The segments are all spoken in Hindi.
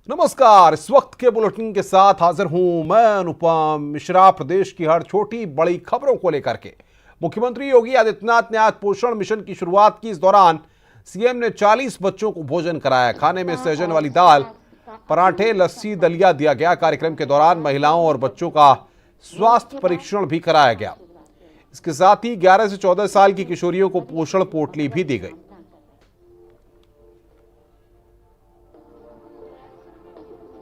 नमस्कार। इस वक्त के बुलेटिन के साथ हाजिर हूं मैं अनुपम मिश्रा। प्रदेश की हर छोटी बड़ी खबरों को लेकर के मुख्यमंत्री योगी आदित्यनाथ ने आज पोषण मिशन की शुरुआत की। इस दौरान सीएम ने 40 बच्चों को भोजन कराया। खाने में सहजन वाली दाल, पराठे, लस्सी, दलिया दिया गया। कार्यक्रम के दौरान महिलाओं और बच्चों का स्वास्थ्य परीक्षण भी कराया गया। इसके साथ ही 11 से 14 साल की किशोरियों को पोषण पोटली भी दी गई।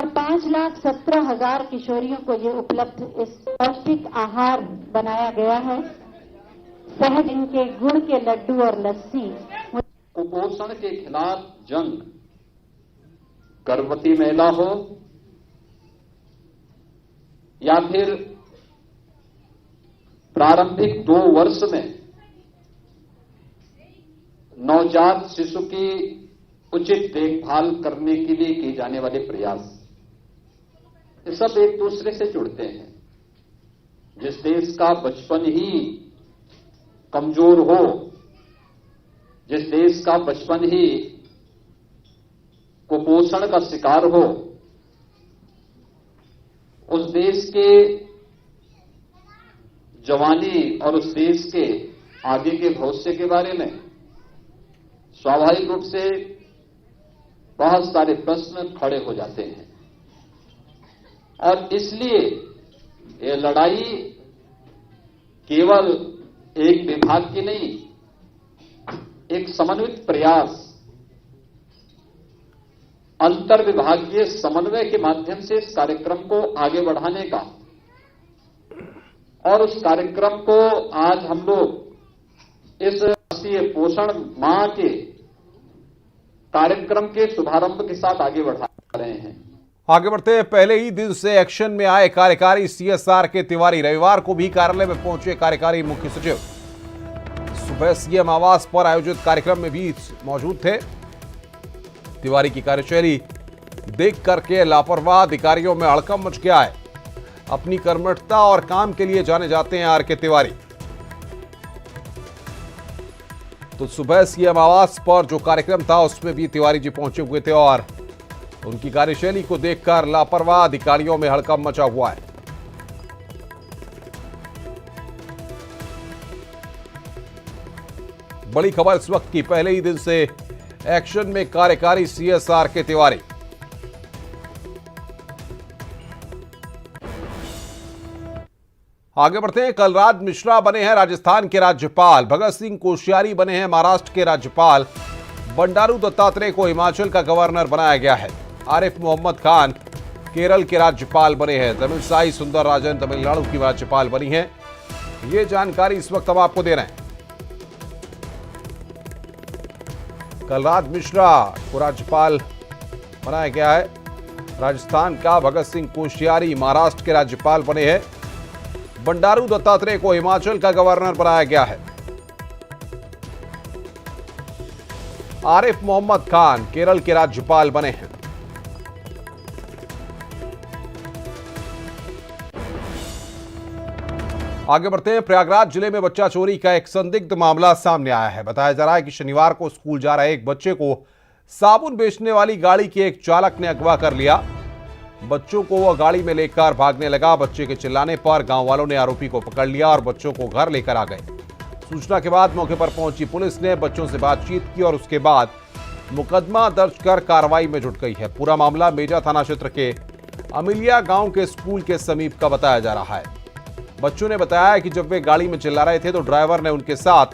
5,17,000 किशोरियों को ये उपलब्ध इस पौष्टिक आहार बनाया गया है। शहद, इनके गुड़ के लड्डू और लस्सी। कुपोषण के खिलाफ जंग गर्भवती महिला हो या फिर प्रारंभिक 2 वर्ष में नवजात शिशु की उचित देखभाल करने के लिए किए जाने वाले प्रयास, ये सब एक दूसरे से जुड़ते हैं। जिस देश का बचपन ही कमजोर हो, जिस देश का बचपन ही कुपोषण का शिकार हो, उस देश के जवानी और उस देश के आगे के भविष्य के बारे में स्वाभाविक रूप से बहुत सारे प्रश्न खड़े हो जाते हैं। और इसलिए ये लड़ाई केवल एक विभाग की नहीं, एक समन्वित प्रयास, अंतर विभागीय समन्वय के माध्यम से इस कार्यक्रम को आगे बढ़ाने का, और उस कार्यक्रम को आज हम लोग इस राष्ट्रीय पोषण माह के कार्यक्रम के शुभारंभ के साथ आगे बढ़ा रहे हैं। आगे बढ़ते हैं। पहले ही दिन से एक्शन में आए कार्यकारी सीएसआर के तिवारी रविवार को भी कार्यालय में पहुंचे। कार्यकारी मुख्य सचिव सुबह सीएम आवास पर आयोजित कार्यक्रम में भी मौजूद थे। तिवारी की कार्यशैली देख करके लापरवाह अधिकारियों में हड़कंप मच गया है। अपनी कर्मठता और काम के लिए जाने जाते हैं आर के तिवारी। तो सुबह सीएम आवास पर जो कार्यक्रम था उसमें भी तिवारी जी पहुंचे हुए थे और उनकी कार्यशैली को देखकर लापरवाह अधिकारियों में हड़कंप मचा हुआ है। बड़ी खबर इस वक्त की, पहले ही दिन से एक्शन में कार्यकारी सीएसआर के तिवारी। आगे बढ़ते हैं। कलराज मिश्रा बने हैं राजस्थान के राज्यपाल। भगत सिंह कोश्यारी बने हैं महाराष्ट्र के राज्यपाल। बंडारू दत्तात्रेय को हिमाचल का गवर्नर बनाया गया है। आरिफ मोहम्मद खान केरल के राज्यपाल बने हैं। तमिलसाई सुंदरराजन तमिलनाडु की राज्यपाल बनी हैं। ये जानकारी इस वक्त हम आपको दे रहे हैं। कलराज मिश्रा को राज्यपाल बनाया गया है राजस्थान का। भगत सिंह कोश्यारी महाराष्ट्र के राज्यपाल बने हैं। बंडारू दत्तात्रेय को हिमाचल का गवर्नर बनाया गया है। आरिफ मोहम्मद खान केरल के राज्यपाल बने हैं। आगे बढ़ते हैं। प्रयागराज जिले में बच्चा चोरी का एक संदिग्ध मामला सामने आया है। बताया जा रहा है कि शनिवार को स्कूल जा रहे एक बच्चे को साबुन बेचने वाली गाड़ी के एक चालक ने अगवा कर लिया। बच्चों को वह गाड़ी में लेकर भागने लगा। बच्चे के चिल्लाने पर गांव वालों ने आरोपी को पकड़ लिया और बच्चों को घर लेकर आ गए। सूचना के बाद मौके पर पहुंची पुलिस ने बच्चों से बातचीत की और उसके बाद मुकदमा दर्ज कर कार्रवाई में जुट गई है। पूरा मामला मेजा थाना क्षेत्र के अमिलिया गांव के स्कूल के समीप का बताया जा रहा है। बच्चों ने बताया कि जब वे गाड़ी में चिल्ला रहे थे तो ड्राइवर ने उनके साथ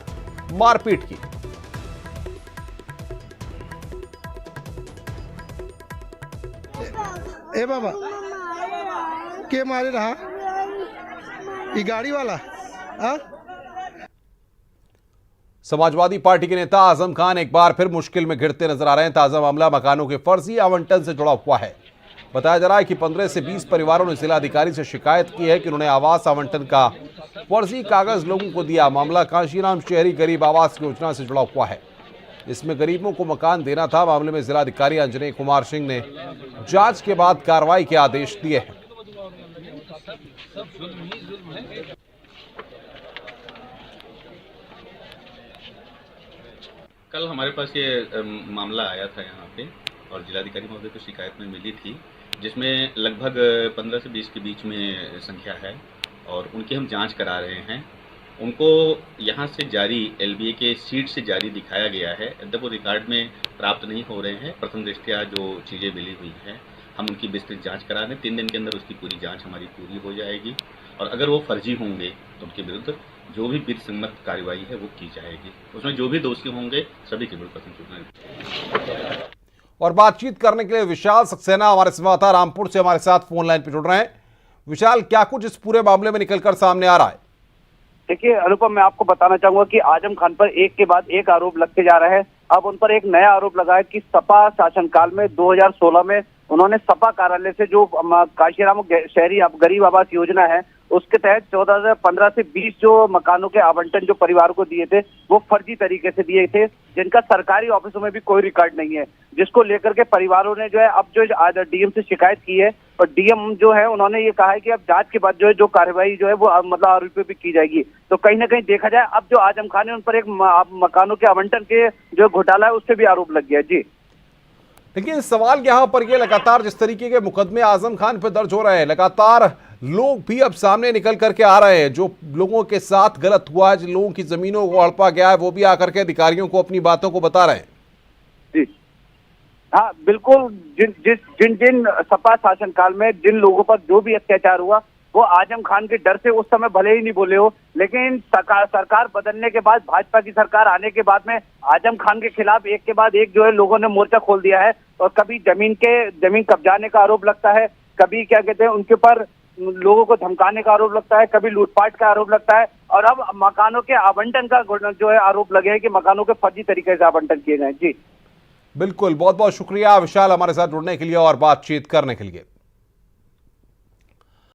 मारपीट की। ए बाबा के मारे रहा ये गाड़ी वाला। आ? समाजवादी पार्टी के नेता आजम खान एक बार फिर मुश्किल में घिरते नजर आ रहे हैं। ताजा मामला मकानों के फर्जी आवंटन से जुड़ा हुआ है। बताया जा रहा है कि 15 से 20 परिवारों ने जिलाधिकारी से शिकायत की है कि उन्होंने आवास आवंटन का फर्जी कागज लोगों को दिया। मामला कांशीराम शहरी गरीब आवास योजना से जुड़ा हुआ है। इसमें गरीबों को मकान देना था। मामले में जिलाधिकारी अंजनी कुमार सिंह ने जांच के बाद कार्रवाई के आदेश दिए हैं। कल हमारे पास ये मामला आया था यहाँ पे और जिलाधिकारी महोदय को शिकायत में मिली थी, जिसमें लगभग 15 से 20 के बीच में संख्या है और उनकी हम जांच करा रहे हैं। उनको यहाँ से जारी LBA के सीट से जारी दिखाया गया है, जब वो रिकॉर्ड में प्राप्त नहीं हो रहे हैं। प्रथम दृष्टया जो चीज़ें मिली हुई हैं हम उनकी विस्तृत जांच करा रहे हैं। 3 दिन के अंदर उसकी पूरी जांच हमारी पूरी हो जाएगी और अगर वो फर्जी होंगे तो उनके विरुद्ध जो भी विधि सम्मत कार्रवाई है वो की जाएगी। उसमें जो भी दोषी होंगे सभी के विरुद्ध सूचना। और बातचीत करने के लिए विशाल सक्सेना हमारे संवाददाता रामपुर से हमारे साथ फोन लाइन पर जुड़ रहे हैं। विशाल, क्या कुछ इस पूरे मामले में निकलकर सामने आ रहा है? देखिए अनुपम, मैं आपको बताना चाहूंगा कि आजम खान पर एक के बाद एक आरोप लगते जा रहे हैं। अब उन पर एक नया आरोप लगा है कि सपा शासनकाल में 2016 में उन्होंने सपा कार्यालय से जो काशीराम शहरी गरीब आवास योजना है उसके तहत 15 से 20 जो मकानों के आवंटन जो परिवार को दिए थे वो फर्जी तरीके से दिए थे, जिनका सरकारी ऑफिसों में भी कोई रिकॉर्ड नहीं है, जिसको लेकर के परिवारों ने जो है अब जो डीएम से शिकायत की है और डीएम जो है उन्होंने ये कहा है कि अब जांच के बाद जो है जो कार्रवाई जो है वो मतलब आरोपियों पे की जाएगी। तो कहीं ना कहीं देखा जाए अब जो आजम खान है उन पर एक मकानों के आवंटन के जो घोटाला है उससे भी आरोप लग गया। जी, लेकिन सवाल यहाँ पर ये लगातार जिस तरीके के मुकदमे आजम खान पर दर्ज हो रहे हैं, लगातार लोग भी अब सामने निकल करके आ रहे हैं। जो लोगों के साथ गलत हुआ है, जिन लोगों की जमीनों को हड़पा गया है, वो भी आकर के अधिकारियों को अपनी बातों को बता रहे हैं। जी हाँ बिल्कुल, जिन सपा शासनकाल में जिन लोगों पर जो भी अत्याचार हुआ वो आजम खान के डर से उस समय भले ही नहीं बोले हो, लेकिन सरकार बदलने के बाद, भाजपा की सरकार आने के बाद में आजम खान के खिलाफ एक के बाद एक जो है लोगों ने मोर्चा खोल दिया है। और कभी जमीन कब्जाने का आरोप लगता है, कभी क्या कहते हैं उनके ऊपर लोगों को धमकाने का आरोप लगता है, कभी लूटपाट का आरोप लगता है और अब मकानों के आवंटन का जो है आरोप लगे हैं कि मकानों के फर्जी तरीके से आवंटन किए गए। जी बिल्कुल, बहुत बहुत शुक्रिया विशाल हमारे साथ जुड़ने के लिए और बातचीत करने के लिए।